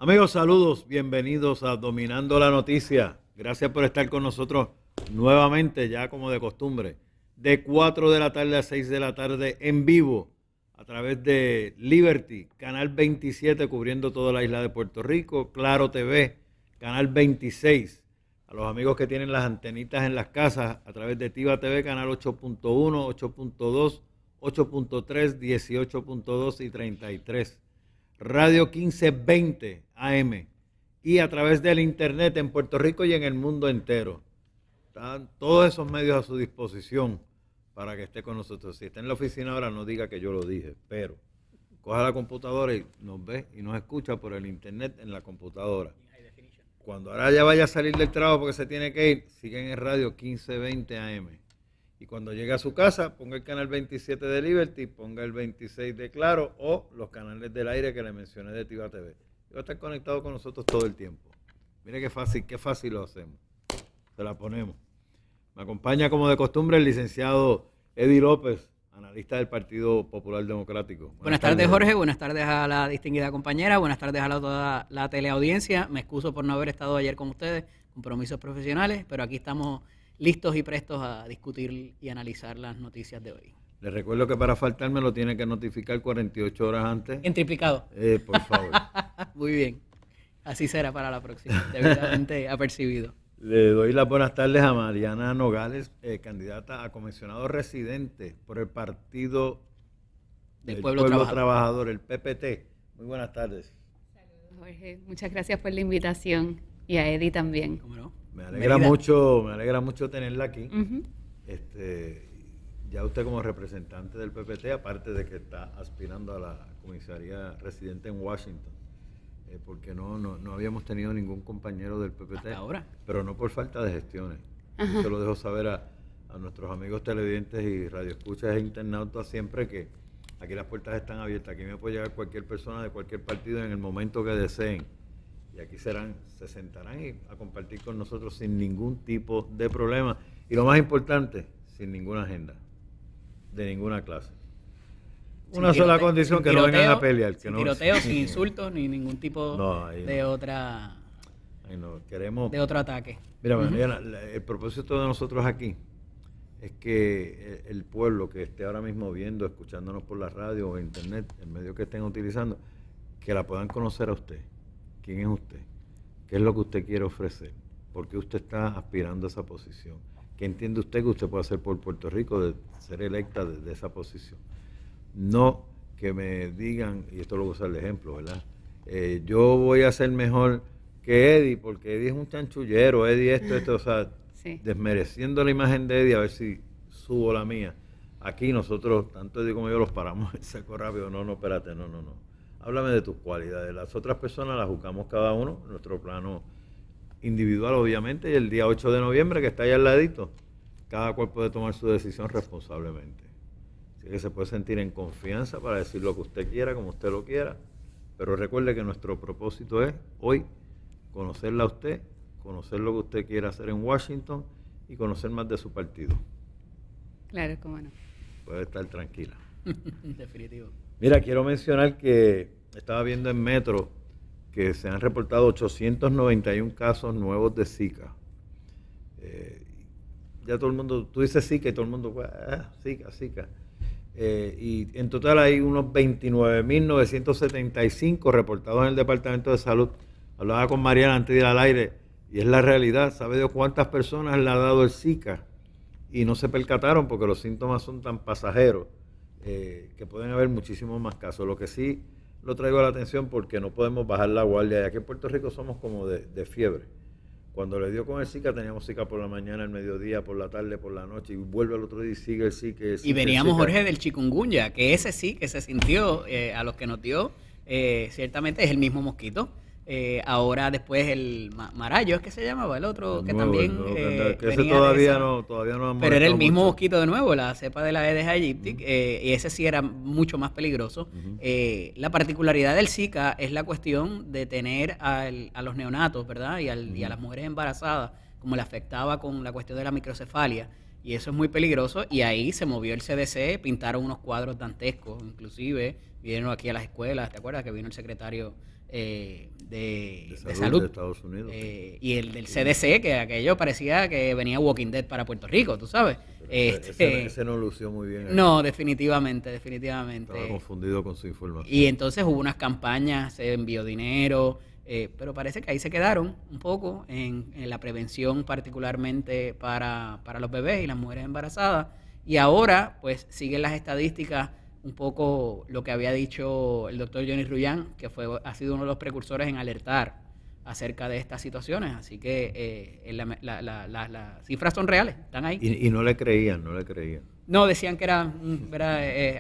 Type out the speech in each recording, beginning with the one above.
Amigos, saludos, bienvenidos a Dominando la Noticia. Gracias por estar con nosotros nuevamente, ya como de costumbre, de 4 de la tarde a 6 de la tarde en vivo, a través de Liberty, Canal 27, cubriendo toda la isla de Puerto Rico, Claro TV, Canal 26, a los amigos que tienen las antenitas en las casas, a través de Tiva TV, Canal 8.1, 8.2, 8.3, 18.2 y 33. Radio 1520 AM y a través del internet en Puerto Rico y en el mundo entero. Están todos esos medios a su disposición para que esté con nosotros. Si está en la oficina ahora, no diga que yo lo dije, pero coja la computadora y nos ve y nos escucha por el internet en la computadora. Cuando ahora ya vaya a salir del trabajo porque se tiene que ir, siguen en Radio 1520 AM. Y cuando llegue a su casa, ponga el canal 27 de Liberty, ponga el 26 de Claro o los canales del aire que le mencioné de Tiva TV. Y va a estar conectado con nosotros todo el tiempo. Mire qué fácil lo hacemos. Se la ponemos. Me acompaña como de costumbre el licenciado Eddie López, analista del Partido Popular Democrático. Buenas tardes, Jorge. Buenas tardes a la distinguida compañera. Buenas tardes a toda la teleaudiencia. Me excuso por no haber estado ayer con ustedes, compromisos profesionales, pero aquí estamos listos y prestos a discutir y analizar las noticias de hoy. Les recuerdo que para faltarme lo tiene que notificar 48 horas antes. En triplicado. Por favor. Muy bien. Así será para la próxima. Debidamente apercibido. Le doy las buenas tardes a Mariana Nogales, candidata a comisionado residente por el Partido del Pueblo Trabajador, el PPT. Muy buenas tardes. Saludos, Jorge. Muchas gracias por la invitación y a Eddie también. ¿Cómo no? Me alegra mucho tenerla aquí. Uh-huh. Ya usted como representante del PPT, aparte de que está aspirando a la comisaría residente en Washington, porque no habíamos tenido ningún compañero del PPT. Hasta ahora. Pero no por falta de gestiones. Ajá. Se lo dejo saber a nuestros amigos televidentes y radioescuchas e internautas siempre que aquí las puertas están abiertas. Aquí me puede llegar cualquier persona de cualquier partido en el momento que deseen. Y aquí se sentarán a compartir con nosotros sin ningún tipo de problema. Y lo más importante, sin ninguna agenda, de ninguna clase. Una sola condición, que no vengan a pelear. Sin tiroteo, sin insultos, ni ningún tipo de otro ataque. Mira, el propósito de nosotros aquí es que el pueblo que esté ahora mismo viendo, escuchándonos por la radio o internet, el medio que estén utilizando, que la puedan conocer a usted. ¿Quién es usted? ¿Qué es lo que usted quiere ofrecer? ¿Por qué usted está aspirando a esa posición? ¿Qué entiende usted que usted puede hacer por Puerto Rico de ser electa de esa posición? No que me digan, y esto lo voy a usar de ejemplo, ¿verdad? Yo voy a ser mejor que Eddie, porque Eddie es un chanchullero, Eddie esto, o sea, Sí. Desmereciendo la imagen de Eddie, a ver si subo la mía. Aquí nosotros, tanto Eddie como yo, los paramos en seco rápido. No, espérate, no. Háblame de tus cualidades. Las otras personas las juzgamos cada uno en nuestro plano individual, obviamente, y el día 8 de noviembre, que está ahí al ladito, cada cual puede tomar su decisión responsablemente. Así que se puede sentir en confianza para decir lo que usted quiera, como usted lo quiera, pero recuerde que nuestro propósito es hoy conocerla a usted, conocer lo que usted quiere hacer en Washington y conocer más de su partido. Claro, cómo no. Puede estar tranquila. Definitivo. Mira, quiero mencionar que estaba viendo en Metro que se han reportado 891 casos nuevos de Zika. Ya todo el mundo, tú dices Zika y todo el mundo, Zika. Y en total hay unos 29.975 reportados en el Departamento de Salud. Hablaba con Mariana antes de ir al aire y es la realidad. ¿Sabe de cuántas personas le ha dado el Zika? Y no se percataron porque los síntomas son tan pasajeros que pueden haber muchísimos más casos. Lo que sí lo traigo a la atención porque no podemos bajar la guardia. Y aquí en Puerto Rico somos como de fiebre. Cuando le dio con el Zika, teníamos Zika por la mañana, al mediodía, por la tarde, por la noche, y vuelve al otro día y sigue el Zika. Y veníamos, Jorge, del chikungunya, que ese sí que se sintió a los que nos dio, ciertamente es el mismo mosquito. Ahora después el Marayo, ¿es que se llamaba? El otro, que nuevo, también que ese todavía no pero era el mismo mosquito de nuevo, la cepa de la Aedes aegypti, y ese sí era mucho más peligroso. La particularidad del Zika es la cuestión de tener a los neonatos, ¿verdad? Y a las mujeres embarazadas, como le afectaba con la cuestión de la microcefalia. Y eso es muy peligroso, y ahí se movió el CDC, pintaron unos cuadros dantescos, inclusive vinieron aquí a las escuelas. ¿Te acuerdas que vino el secretario de salud salud. de Estados Unidos. Y el del CDC, que aquello parecía que venía Walking Dead para Puerto Rico, tú sabes. Ese no lució muy bien. No, definitivamente. Estaba confundido con su información. Y entonces hubo unas campañas, se envió dinero, pero parece que ahí se quedaron un poco en la prevención, particularmente para los bebés y las mujeres embarazadas. Y ahora, pues, siguen las estadísticas, un poco lo que había dicho el doctor Johnny Ruyan, que ha sido uno de los precursores en alertar acerca de estas situaciones. Así que las cifras son reales, están ahí. Y no le creían. No, decían que era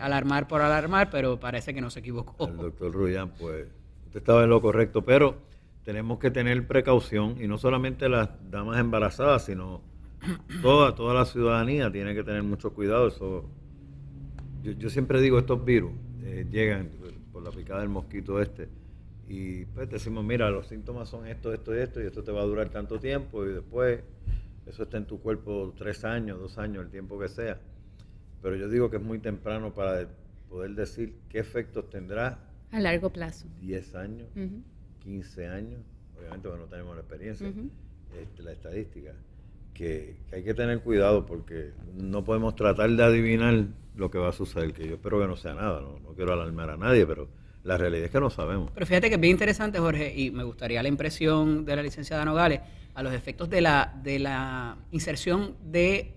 alarmar por alarmar, pero parece que no se equivocó. El doctor Ruyan, pues, usted estaba en lo correcto, pero tenemos que tener precaución, y no solamente las damas embarazadas, sino toda la ciudadanía tiene que tener mucho cuidado. Eso, yo siempre digo, estos virus llegan por la picada del mosquito y pues decimos, mira, los síntomas son esto, y esto te va a durar tanto tiempo, y después eso está en tu cuerpo 3 años, 2 años, el tiempo que sea. Pero yo digo que es muy temprano para poder decir qué efectos tendrá A largo plazo. 10 años, Ujú. 15 años, obviamente no tenemos la experiencia, Ujú. la estadística, que hay que tener cuidado porque no podemos tratar de adivinar lo que va a suceder, que yo espero que no sea nada, no quiero alarmar a nadie, pero la realidad es que no sabemos. Pero fíjate que es bien interesante, Jorge, y me gustaría la impresión de la licenciada Nogales a los efectos de la inserción de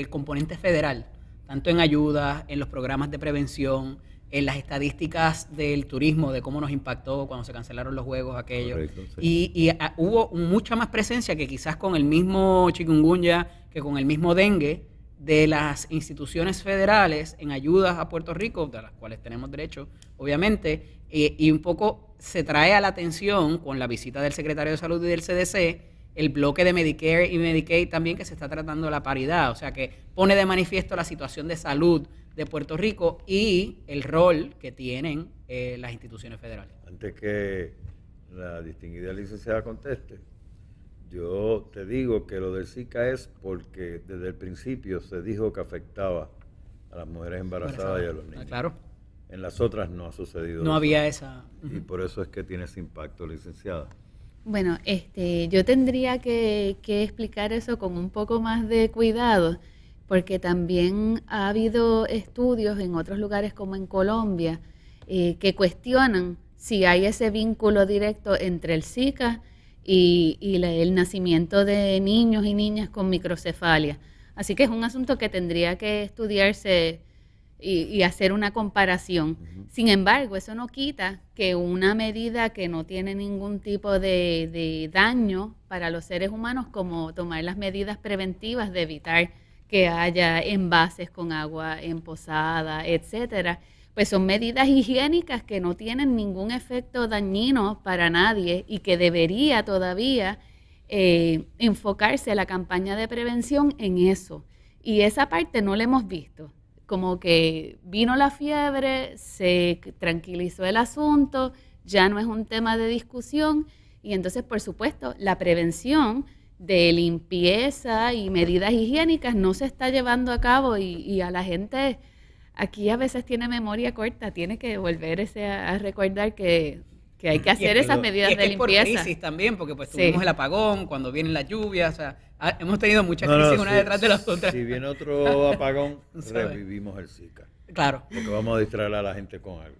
componente federal, tanto en ayudas, en los programas de prevención, en las estadísticas del turismo, de cómo nos impactó cuando se cancelaron los juegos aquellos. Correcto, sí. Y hubo mucha más presencia que quizás con el mismo chikungunya, que con el mismo dengue, de las instituciones federales en ayudas a Puerto Rico, de las cuales tenemos derecho, obviamente, y un poco se trae a la atención con la visita del secretario de Salud y del CDC, el bloque de Medicare y Medicaid también, que se está tratando la paridad, o sea que pone de manifiesto la situación de salud de Puerto Rico y el rol que tienen las instituciones federales. Antes que la distinguida licenciada conteste, yo te digo que lo del Zika es porque desde el principio se dijo que afectaba a las mujeres embarazadas y a los niños. Claro. En las otras no ha sucedido No eso. había esa. Y por eso es que tiene ese impacto, licenciada. Bueno, yo tendría que explicar eso con un poco más de cuidado, porque también ha habido estudios en otros lugares como en Colombia que cuestionan si hay ese vínculo directo entre el Zika y el nacimiento de niños y niñas con microcefalia. Así que es un asunto que tendría que estudiarse y hacer una comparación. Sin embargo, eso no quita que una medida que no tiene ningún tipo de daño para los seres humanos, como tomar las medidas preventivas de evitar que haya envases con agua emposada, etcétera, pues son medidas higiénicas que no tienen ningún efecto dañino para nadie y que debería todavía enfocarse la campaña de prevención en eso. Y esa parte no la hemos visto. Como que vino la fiebre, se tranquilizó el asunto, ya no es un tema de discusión y entonces, por supuesto, la prevención de limpieza y medidas higiénicas no se está llevando a cabo y a la gente aquí a veces tiene memoria corta, tiene que volverse a recordar que hay que hacer esas medidas de limpieza. Por crisis también, porque pues tuvimos el apagón, cuando vienen las lluvias, o sea, hemos tenido muchas crisis una detrás de la otra. Si viene otro apagón, revivimos el Zika. Claro. Porque vamos a distraer a la gente con algo.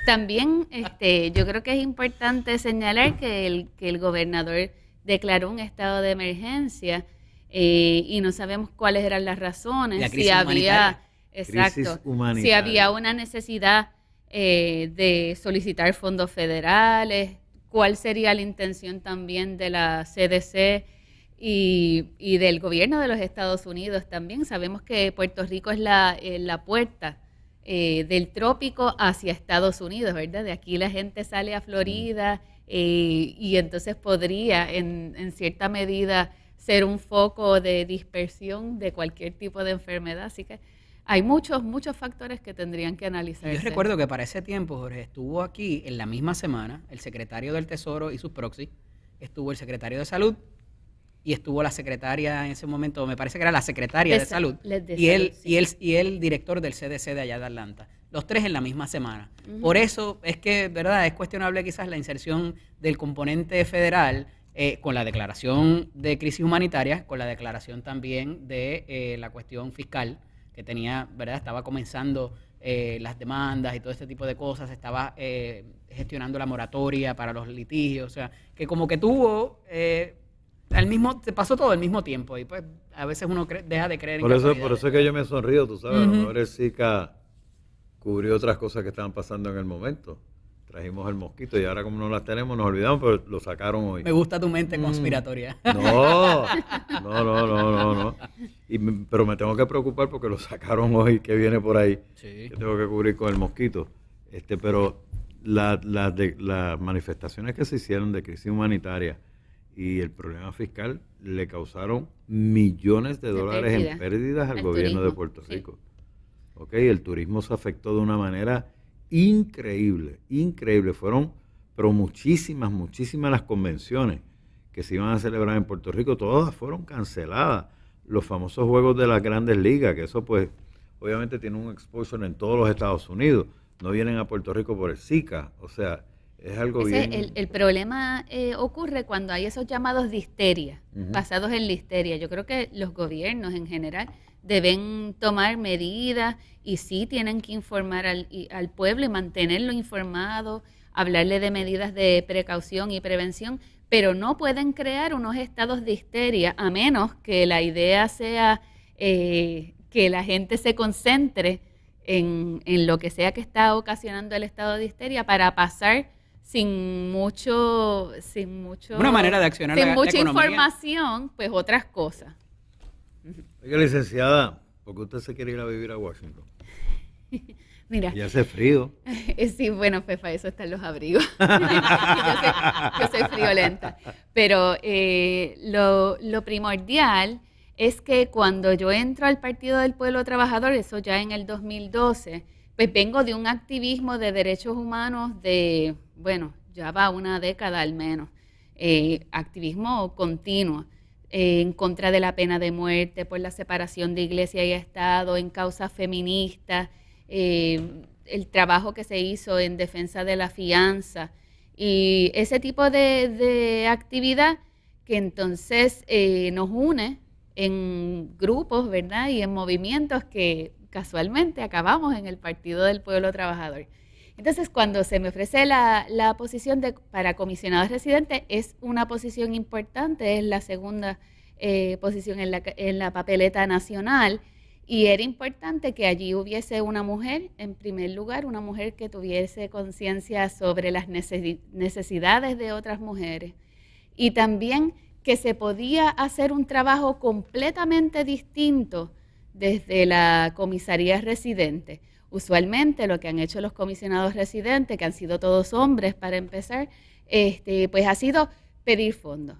También yo creo que es importante señalar que el gobernador declaró un estado de emergencia y no sabemos cuáles eran las razones, la crisis humanitaria. Exacto, si había una necesidad de solicitar fondos federales, cuál sería la intención también de la CDC y del gobierno de los Estados Unidos también. Sabemos que Puerto Rico es la puerta del trópico hacia Estados Unidos, ¿verdad? De aquí la gente sale a Florida y entonces podría en cierta medida ser un foco de dispersión de cualquier tipo de enfermedad, así que hay muchos factores que tendrían que analizarse. Yo recuerdo que para ese tiempo, Jorge, estuvo aquí en la misma semana el secretario del Tesoro y sus proxy, estuvo el secretario de Salud y estuvo la secretaria en ese momento, me parece que era la secretaria de salud, y el director del CDC de allá de Atlanta. Los tres en la misma semana. Por eso es que, ¿verdad? Es cuestionable quizás la inserción del componente federal con la declaración de crisis humanitaria, con la declaración también de la cuestión fiscal que tenía, ¿verdad? Estaba comenzando las demandas y todo este tipo de cosas, estaba gestionando la moratoria para los litigios, o sea, que como que tuvo... se pasó todo al mismo tiempo y pues a veces uno deja de creer por eso es que yo me sonrío, tú sabes, a lo mejor el Zika cubrió otras cosas que estaban pasando en el momento. Trajimos el mosquito y ahora como no las tenemos nos olvidamos, pero lo sacaron hoy. Me gusta tu mente conspiratoria. No. Pero me tengo que preocupar porque lo sacaron hoy, que viene por ahí, que tengo que cubrir con el mosquito. Pero las manifestaciones que se hicieron de crisis humanitaria y el problema fiscal le causaron millones de dólares en pérdidas al gobierno de Puerto Rico. El turismo se afectó de una manera increíble. Fueron, pero muchísimas las convenciones que se iban a celebrar en Puerto Rico, todas fueron canceladas. Los famosos juegos de las grandes ligas, que eso pues obviamente tiene un exposure en todos los Estados Unidos, no vienen a Puerto Rico por el Zika, o sea, es algo bien... El problema ocurre cuando hay esos llamados de histeria, basados en la histeria. Yo creo que los gobiernos en general deben tomar medidas y sí tienen que informar al pueblo y mantenerlo informado, hablarle de medidas de precaución y prevención, pero no pueden crear unos estados de histeria a menos que la idea sea que la gente se concentre en lo que sea que está ocasionando el estado de histeria para pasar sin mucho una manera de accionar sin la mucha economía. Información, pues otras cosas. Oiga, licenciada, ¿por qué usted se quiere ir a vivir a Washington? Mira. Y hace frío. Sí, bueno, pues para eso están los abrigos. yo soy friolenta. Pero lo primordial es que cuando yo entro al Partido del Pueblo Trabajador, eso ya en el 2012, pues vengo de un activismo de derechos humanos de, bueno, ya va una década al menos, activismo continuo. En contra de la pena de muerte, por la separación de iglesia y Estado, en causas feministas, el trabajo que se hizo en defensa de la fianza y ese tipo de actividad que entonces nos une en grupos, ¿verdad? Y en movimientos que casualmente acabamos en el Partido del Pueblo Trabajador. Entonces, cuando se me ofrece la posición para comisionado residente, es una posición importante, es la segunda posición en la papeleta nacional, y era importante que allí hubiese una mujer, en primer lugar, una mujer que tuviese conciencia sobre las necesidades de otras mujeres, y también que se podía hacer un trabajo completamente distinto desde la comisaría residente. Usualmente lo que han hecho los comisionados residentes, que han sido todos hombres para empezar, pues ha sido pedir fondos.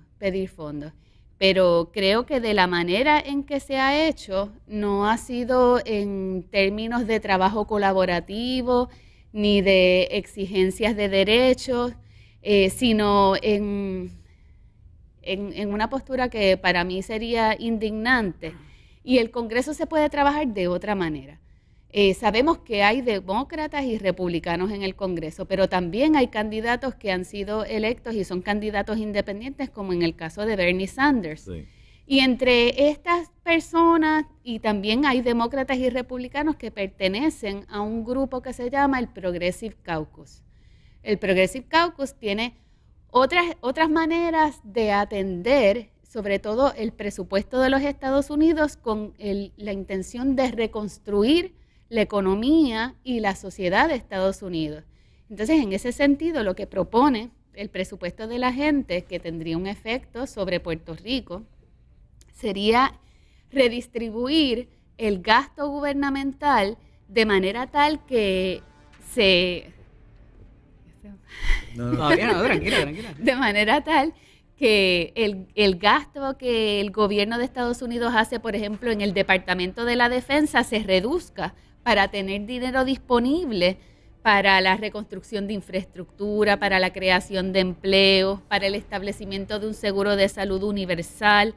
Pero creo que de la manera en que se ha hecho, no ha sido en términos de trabajo colaborativo, ni de exigencias de derechos, sino en una postura que para mí sería indignante. Y el Congreso se puede trabajar de otra manera. Sabemos que hay demócratas y republicanos en el Congreso, pero también hay candidatos que han sido electos y son candidatos independientes, como en el caso de Bernie Sanders. Sí. Y entre estas personas, y también hay demócratas y republicanos que pertenecen a un grupo que se llama el Progressive Caucus. El Progressive Caucus tiene otras maneras de atender, sobre todo el presupuesto de los Estados Unidos, con la intención de reconstruir la economía y la sociedad de Estados Unidos. Entonces, en ese sentido, lo que propone el presupuesto de la gente, que tendría un efecto sobre Puerto Rico, sería redistribuir el gasto gubernamental de manera tal que se... Tranquila. De manera tal que el gasto que el gobierno de Estados Unidos hace, por ejemplo, en el Departamento de la Defensa, se reduzca para tener dinero disponible para la reconstrucción de infraestructura, para la creación de empleos, para el establecimiento de un seguro de salud universal,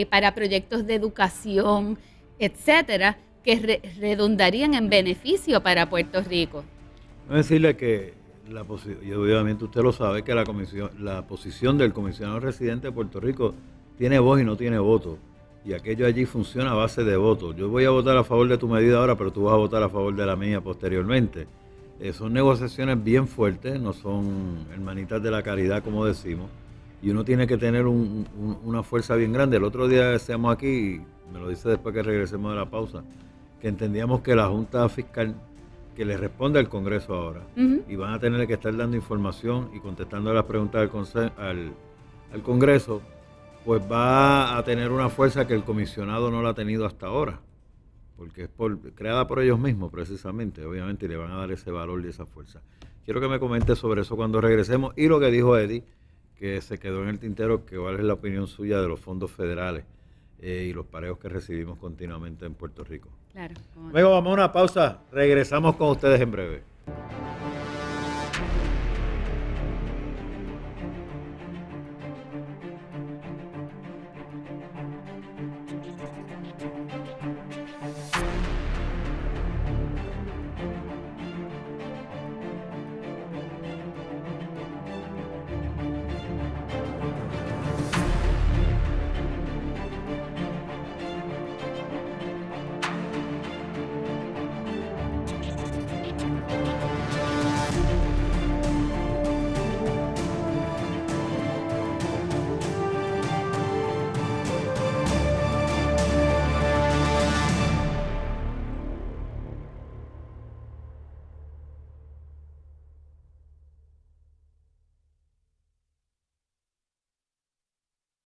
para proyectos de educación, etcétera, que redundarían en beneficio para Puerto Rico. Voy a decirle que y obviamente usted lo sabe, que la posición del comisionado residente de Puerto Rico tiene voz y no tiene voto. Y aquello allí funciona a base de votos. Yo voy a votar a favor de tu medida ahora, pero tú vas a votar a favor de la mía posteriormente. Son negociaciones bien fuertes, no son hermanitas de la caridad, como decimos. Y uno tiene que tener una fuerza bien grande. El otro día decíamos aquí, y me lo dice después que regresemos de la pausa, que entendíamos que la Junta Fiscal, que le responde al Congreso ahora, y van a tener que estar dando información y contestando las preguntas al Congreso, pues va a tener una fuerza que el comisionado no la ha tenido hasta ahora, porque es creada por ellos mismos precisamente, obviamente, y le van a dar ese valor y esa fuerza. Quiero que me comente sobre eso cuando regresemos, y lo que dijo Eddie, que se quedó en el tintero, que cuál es la opinión suya de los fondos federales y los pareos que recibimos continuamente en Puerto Rico. Claro. Luego vamos a una pausa, regresamos con ustedes en breve.